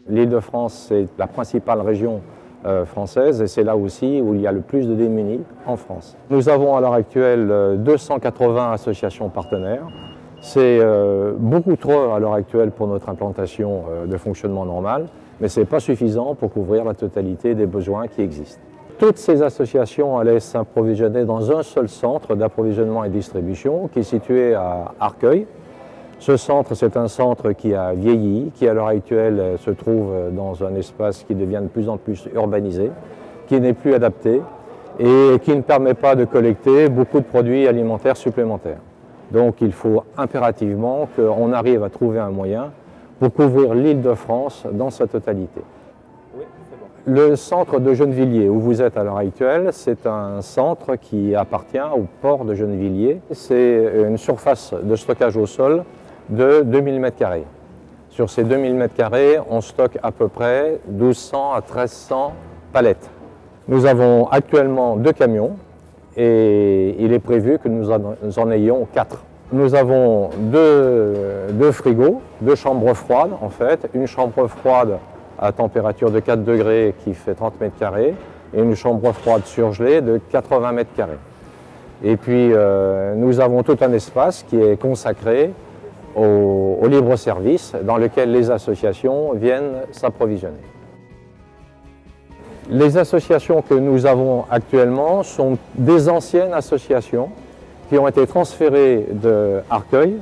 L'Île-de-France, c'est la principale région française et c'est là aussi où il y a le plus de démunis en France. Nous avons à l'heure actuelle 280 associations partenaires. C'est beaucoup trop à l'heure actuelle pour notre implantation de fonctionnement normal, mais ce n'est pas suffisant pour couvrir la totalité des besoins qui existent. Toutes ces associations allaient s'approvisionner dans un seul centre d'approvisionnement et distribution qui est situé à Arcueil. Ce centre, c'est un centre qui a vieilli, qui à l'heure actuelle se trouve dans un espace qui devient de plus en plus urbanisé, qui n'est plus adapté et qui ne permet pas de collecter beaucoup de produits alimentaires supplémentaires. Donc il faut impérativement qu'on arrive à trouver un moyen pour couvrir l'Île-de-France dans sa totalité. Oui, c'est bon. Le centre de Gennevilliers, où vous êtes à l'heure actuelle, c'est un centre qui appartient au port de Gennevilliers. C'est une surface de stockage au sol de 2000 m². Sur ces 2000 m², on stocke à peu près 1200 à 1300 palettes. Nous avons actuellement 2 camions et il est prévu que nous en ayons 4. Nous avons deux frigos, 2 chambres froides en fait, une chambre froide à température de 4 degrés qui fait 30 m² et une chambre froide surgelée de 80 m². Et puis nous avons tout un espace qui est consacré au libre-service dans lequel les associations viennent s'approvisionner. Les associations que nous avons actuellement sont des anciennes associations qui ont été transférées de Arcueil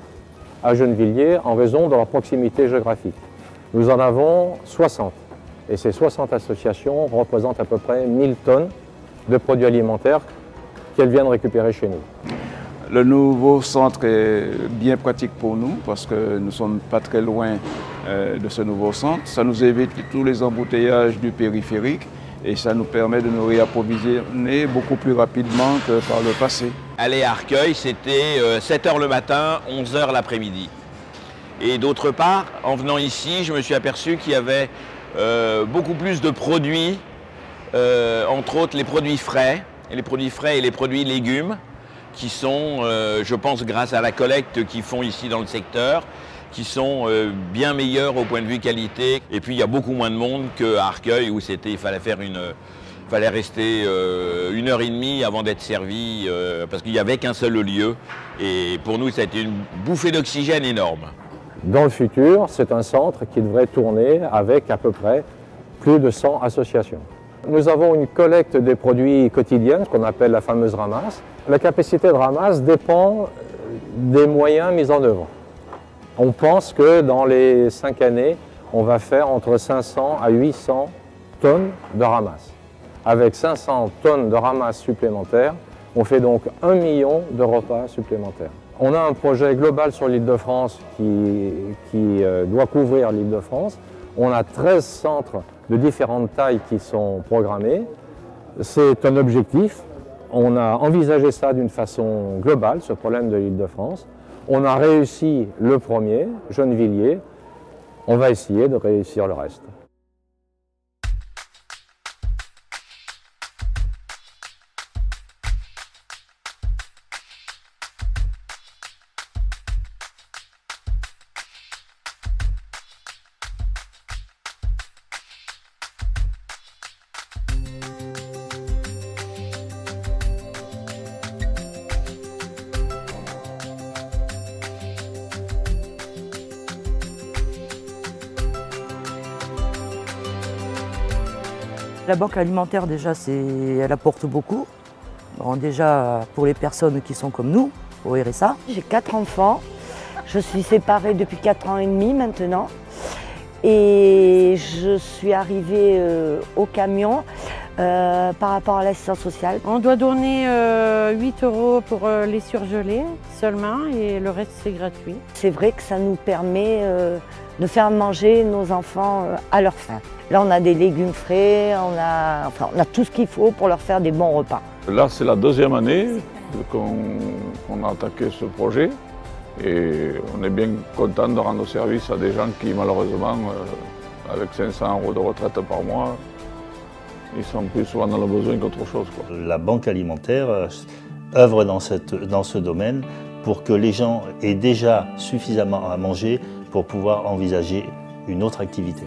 à Gennevilliers en raison de leur proximité géographique. Nous en avons 60 et ces 60 associations représentent à peu près 1000 tonnes de produits alimentaires qu'elles viennent récupérer chez nous. Le nouveau centre est bien pratique pour nous parce que nous ne sommes pas très loin de ce nouveau centre. Ça nous évite tous les embouteillages du périphérique et ça nous permet de nous réapprovisionner beaucoup plus rapidement que par le passé. Aller à Arcueil, c'était 7 h le matin, 11 h l'après-midi. Et d'autre part, en venant ici, je me suis aperçu qu'il y avait beaucoup plus de produits, entre autres les produits frais et les produits légumes, qui sont, je pense, grâce à la collecte qu'ils font ici dans le secteur, qui sont bien meilleurs au point de vue qualité. Et puis il y a beaucoup moins de monde qu'à Arcueil où il fallait rester 1h30 avant d'être servi parce qu'il n'y avait qu'un seul lieu. Et pour nous, ça a été une bouffée d'oxygène énorme. Dans le futur, c'est un centre qui devrait tourner avec à peu près plus de 100 associations. Nous avons une collecte des produits quotidiens, ce qu'on appelle la fameuse ramasse. La capacité de ramasse dépend des moyens mis en œuvre. On pense que dans les 5 années, on va faire entre 500 à 800 tonnes de ramasse. Avec 500 tonnes de ramasse supplémentaires, on fait donc 1 million de repas supplémentaires. On a un projet global sur l'Île-de-France qui doit couvrir l'Île-de-France. On a 13 centres de différentes tailles qui sont programmés. C'est un objectif. On a envisagé ça d'une façon globale, ce problème de l'Île-de-France. On a réussi le premier, Gennevilliers. On va essayer de réussir le reste. La banque alimentaire, déjà, elle apporte beaucoup. Bon, déjà, pour les personnes qui sont comme nous, au RSA. J'ai 4 enfants. Je suis séparée depuis 4 ans et demi maintenant. Et je suis arrivée au camion par rapport à l'assistance sociale. On doit donner 8 € pour les surgelés seulement et le reste c'est gratuit. C'est vrai que ça nous permet de faire manger nos enfants à leur faim. Là on a des légumes frais, on a tout ce qu'il faut pour leur faire des bons repas. Là c'est la 2e année qu'on a attaqué ce projet. Et on est bien content de rendre service à des gens qui, malheureusement, avec 500 € de retraite par mois, ils sont plus souvent dans le besoin qu'autre chose, quoi. La banque alimentaire œuvre dans ce domaine pour que les gens aient déjà suffisamment à manger pour pouvoir envisager une autre activité.